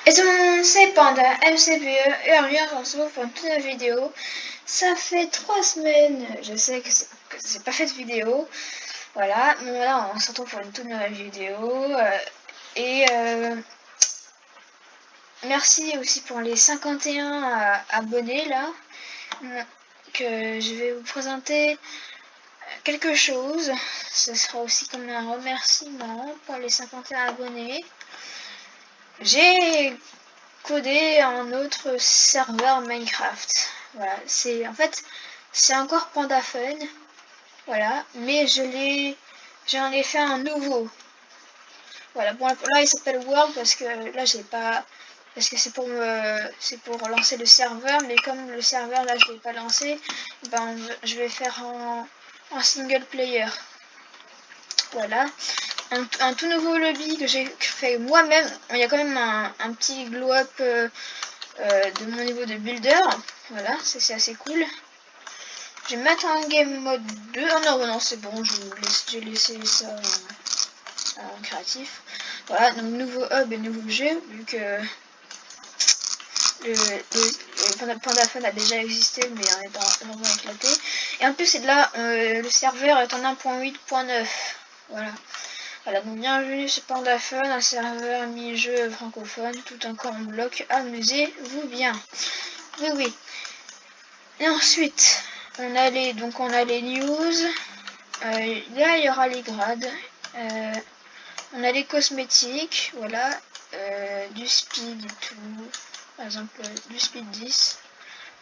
Et tout le monde, c'est Panda, MCPE, et rien, on se retrouve pour une toute nouvelle vidéo. Ça fait 3 semaines, je sais que j'ai pas fait de vidéo. Voilà, mais voilà, on se retrouve pour une toute nouvelle vidéo. Et merci aussi pour les 51 abonnés là. Que je vais vous présenter quelque chose. Ce sera aussi comme un remerciement pour les 51 abonnés. J'ai codé un autre serveur Minecraft. Voilà, c'est encore PandaFun. Voilà, mais j'en ai fait un nouveau. Voilà, bon là il s'appelle World parce que là j'ai pas, parce que c'est pour lancer le serveur, mais comme le serveur là je l'ai pas lancé, ben je vais faire en single player. Voilà, un tout nouveau lobby que j'ai fait moi-même. Il y a quand même un petit glow up de mon niveau de builder. Voilà, c'est assez cool. Je vais mettre un game mode 2. Oh non, non, c'est bon, j'ai laissé ça en créatif. Voilà, donc nouveau hub et nouveau jeu, vu que le PandaFun a déjà existé, mais en étant vraiment éclaté. Et en plus, c'est de là, le serveur est en 1.8.9. Voilà. Voilà, donc bienvenue sur PandaFun, un serveur mini-jeu francophone, tout encore en bloc. Amusez-vous bien. Oui, oui. Et ensuite, on a les news. Là, il y aura les grades. On a les cosmétiques, voilà. Du speed et tout. Par exemple, du speed 10.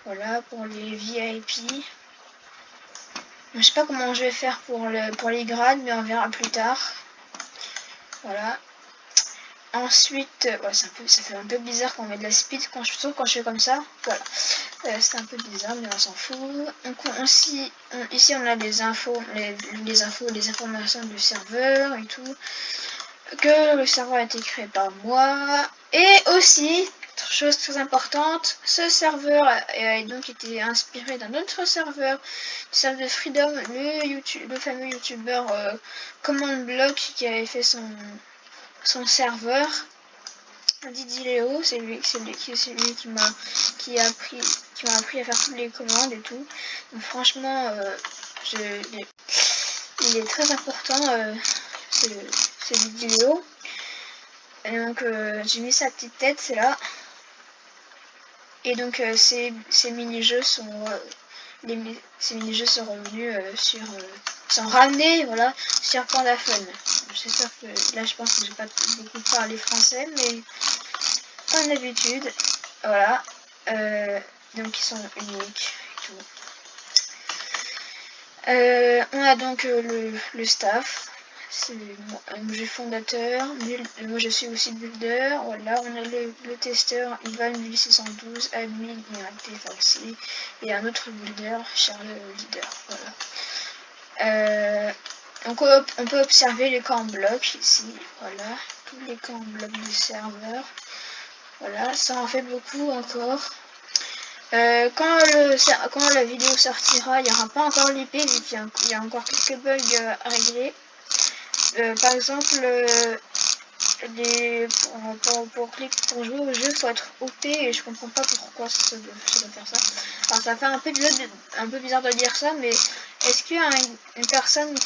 Voilà, pour les VIP. Je sais pas comment je vais faire pour les grades, mais on verra plus tard. Voilà. Ensuite, ouais, ça fait un peu bizarre quand on met de la speed, surtout quand je fais comme ça. Voilà. C'est un peu bizarre, mais on s'en fout. Donc, ici, on a les infos, les informations du serveur et tout. Que le serveur a été créé par moi. Et aussi, chose très importante, ce serveur a donc été inspiré d'un autre serveur, le serveur de Freedom, le fameux youtubeur Command Block qui avait fait son serveur. Didi Léo, c'est lui qui m'a appris à faire toutes les commandes et tout. Donc franchement, il est très important, ce Didi Léo. Et donc j'ai mis sa petite tête, c'est là. Et donc ces mini-jeux sont revenus sont ramenés, voilà, sur PandaFun. J'espère que là je pense que j'ai pas beaucoup parlé français, mais comme d'habitude, voilà. Donc ils sont uniques et tout. On a donc le staff. C'est un jeu fondateur. Moi je suis aussi builder. Voilà, on a le testeur Ivan 1612, admin Miraté Foxy, et un autre builder, Charles Leader. Voilà. Donc on peut observer les camps en bloc ici. Voilà, tous les camps en bloc du serveur. Voilà, ça en fait beaucoup encore. Quand la vidéo sortira, il n'y aura pas encore l'IP vu qu'il y a encore quelques bugs à régler. Par exemple, pour jouer au jeu, il faut être OP et je comprends pas pourquoi ça doit faire ça. Alors ça fait un peu bizarre de dire ça, mais est-ce qu'il y a une personne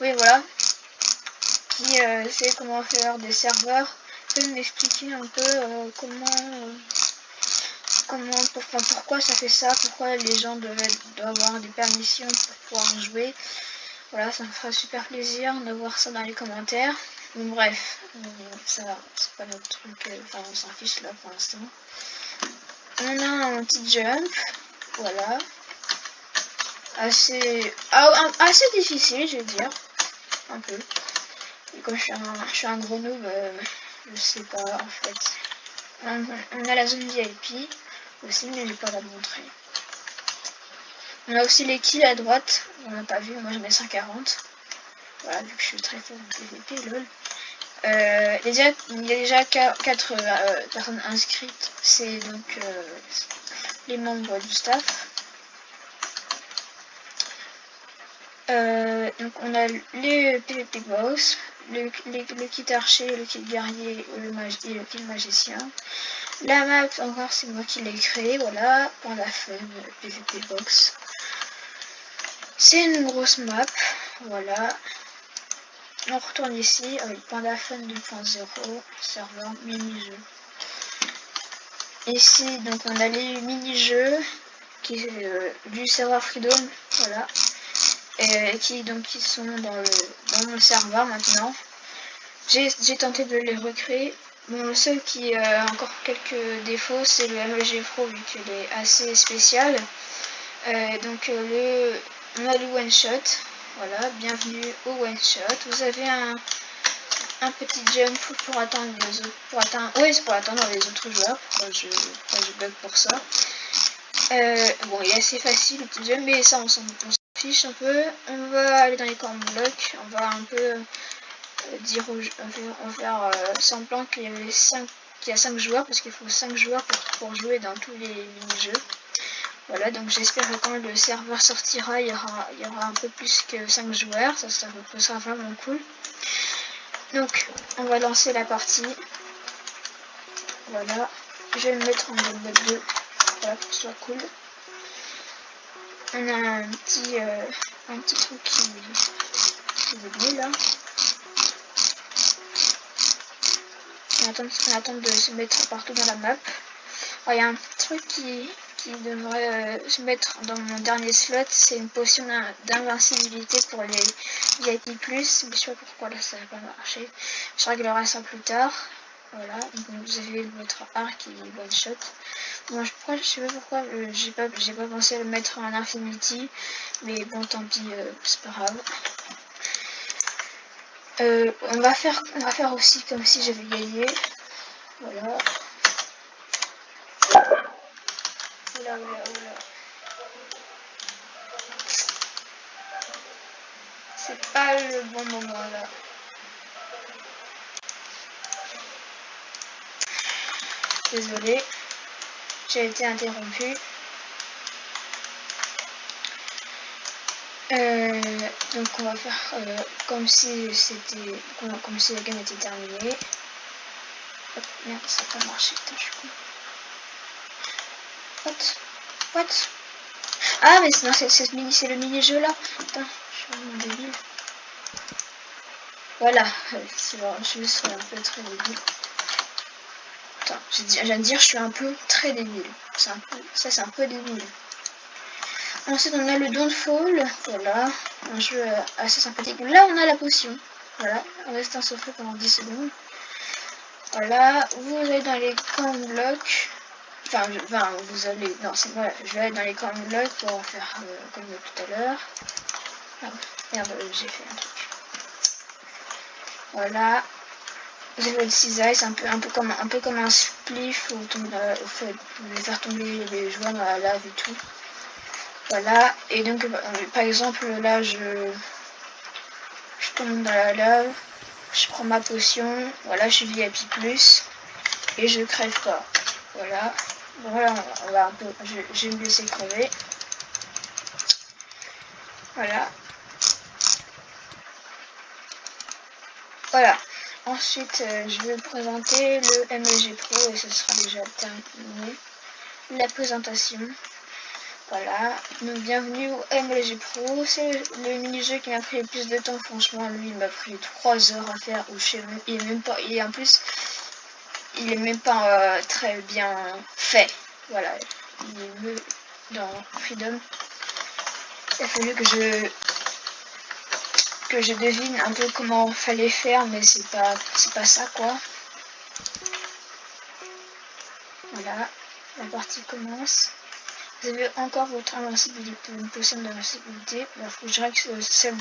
oui voilà, qui sait comment faire des serveurs, peut m'expliquer un peu pourquoi ça fait ça, pourquoi les gens doivent avoir des permissions pour pouvoir jouer. Voilà, ça me ferait super plaisir de voir ça dans les commentaires. Donc, bref, ça c'est pas notre truc, enfin on s'en fiche là pour l'instant. On a un petit jump, voilà. Assez difficile, je vais dire, un peu. Et comme je suis un gros noob, je sais pas en fait. On a la zone VIP aussi, mais je vais pas la montrer. On a aussi les kills à droite, on n'a pas vu, moi je mets 140. Voilà, vu que je suis très fort en PVP, lol. Il y a déjà 4 personnes inscrites, c'est donc les membres du staff. Donc on a les PVP boss, le kit archer, le kit guerrier et le kit magicien. La map, encore, c'est moi qui l'ai créée, voilà, Panda Fun, PvP Box. C'est une grosse map, voilà. On retourne ici avec Panda Fun 2.0, serveur mini-jeu. Ici, donc on a les mini-jeux qui du serveur Freedom, voilà. Et qui sont dans mon serveur maintenant. J'ai tenté de les recréer. Bon, le seul qui a encore quelques défauts, c'est le MLG Pro, vu qu'il est assez spécial. Donc on a le one shot. Voilà, bienvenue au one shot. Vous avez un petit jump pour attendre les autres. Pour attendre les autres joueurs. Pourquoi je bug pour ça. Bon, il est assez facile le petit jump, mais ça on s'en fiche un peu. On va aller dans les corner blocks. On va un peu on va faire semblant qu'il y a 5 joueurs, parce qu'il faut 5 joueurs pour jouer dans tous les mini-jeux. Voilà, donc j'espère que quand le serveur sortira, il y aura un peu plus que 5 joueurs, ça sera vraiment cool. Donc, on va lancer la partie. Voilà, je vais le mettre en mode 2, voilà, pour que ce soit cool. On a un petit truc qui est venu là. On attend de se mettre partout dans la map. Il y a un petit truc qui devrait se mettre dans mon dernier slot, c'est une potion d'invincibilité pour les VIP+, mais je sais pas pourquoi là ça va pas marcher. Je réglerai ça plus tard. Voilà, donc vous avez votre arc qui one shot. Moi je sais pas pourquoi j'ai pas pensé à le mettre en infinity, mais bon tant pis, c'est pas grave. On va faire aussi comme si j'avais gagné. Voilà. Oula. C'est pas le bon moment là. Désolée, j'ai été interrompue. Donc on va faire comme si la game était terminée. Hop, merde, ça n'a pas marché, putain, je suis con. What? Ah mais non, c'est le mini-jeu là. Putain, je suis vraiment débile. Voilà, c'est bon, je suis un peu très débile. Attends, je viens de dire je suis un peu très débile. Ça c'est un peu débile. Ensuite on a le Dawnfall, voilà, un jeu assez sympathique. Là on a la potion, voilà, on reste un secret pendant 10 secondes. Voilà, vous allez dans les corner blocks. Vous allez, non c'est moi, je vais aller dans les corner blocks pour faire comme tout à l'heure. Ah, merde, j'ai fait un truc. Voilà, vous avez le cisaille, c'est un peu comme un spliff où vous pouvez faire tomber les joueurs dans la lave et tout. Voilà, et donc par exemple là je tombe dans la lave, je prends ma potion, voilà, je suis VIP+, et je crève pas. Voilà, bon, voilà, on va un peu, je vais me laisser crever. Voilà. Voilà. Ensuite, je vais présenter le MLG Pro et ce sera déjà terminé. La présentation. Voilà, donc bienvenue au MLG Pro, c'est le mini-jeu qui m'a pris le plus de temps, franchement, lui il m'a pris 3 heures à faire, ou je sais même, il est même pas, et en plus, il est même pas très bien fait, voilà, il est mieux dans Freedom. Il a fallu que je devine un peu comment fallait faire, mais c'est pas ça quoi. Voilà, la partie commence. Vous avez encore votre invincibilité, une potion d'invincibilité. Il faut que je règle celle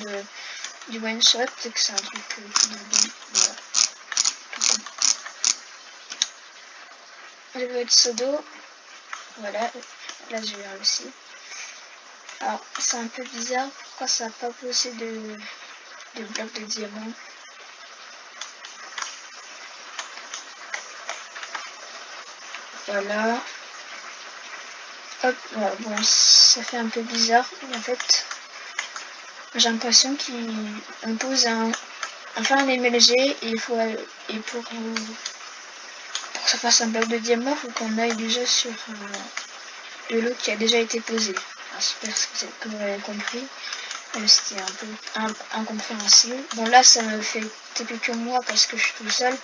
du one shot, c'est que c'est un truc de voilà. Vous avez votre pseudo. Voilà, là j'ai réussi. Alors c'est un peu bizarre, pourquoi ça n'a pas posé de blocs de diamant. Voilà. Hop, bon, ça fait un peu bizarre, mais en fait, j'ai l'impression qu'on pose enfin un MLG, et il faut pour que ça fasse un bloc de diamant, il faut qu'on aille déjà sur le lot qui a déjà été posé. J'espère que vous avez compris, même si c'était un peu incompréhensible. Bon là ça me fait TP que moi parce que je suis tout seul,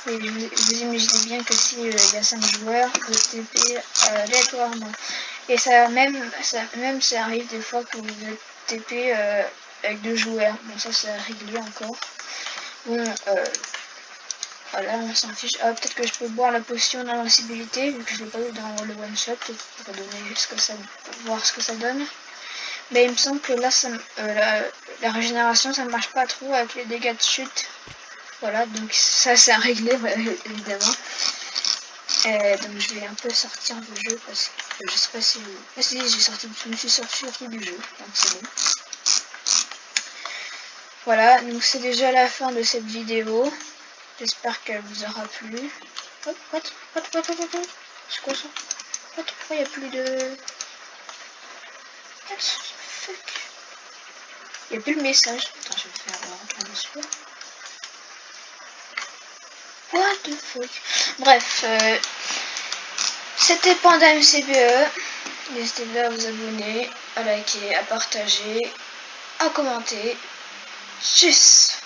mais vous imaginez bien que si il y a 5 joueurs, vous TP aléatoirement. Et ça arrive des fois que vous êtes TP avec 2 joueurs. Bon ça c'est réglé encore. Bon voilà, on s'en fiche. Ah, peut-être que je peux boire la potion d'invincibilité, vu que je l'ai pas eu dans le one shot, pour donner voir ce que ça donne. Mais il me semble que là, la régénération, ça ne marche pas trop avec les dégâts de chute. Voilà, donc ça c'est à régler, évidemment. Donc je vais un peu sortir du jeu parce que je sais pas si vous... Ah si, je me suis sorti du jeu, donc c'est bon. Voilà, donc c'est déjà la fin de cette vidéo. J'espère qu'elle vous aura plu. What? C'est quoi ça? Pourquoi il n'y a plus de... What the fuck? Il n'y a plus le message. Attends, je vais faire un dessus. What the fuck? Bref, c'était Panda MCBE. N'hésitez pas à vous abonner, à liker, à partager, à commenter. Tchuss!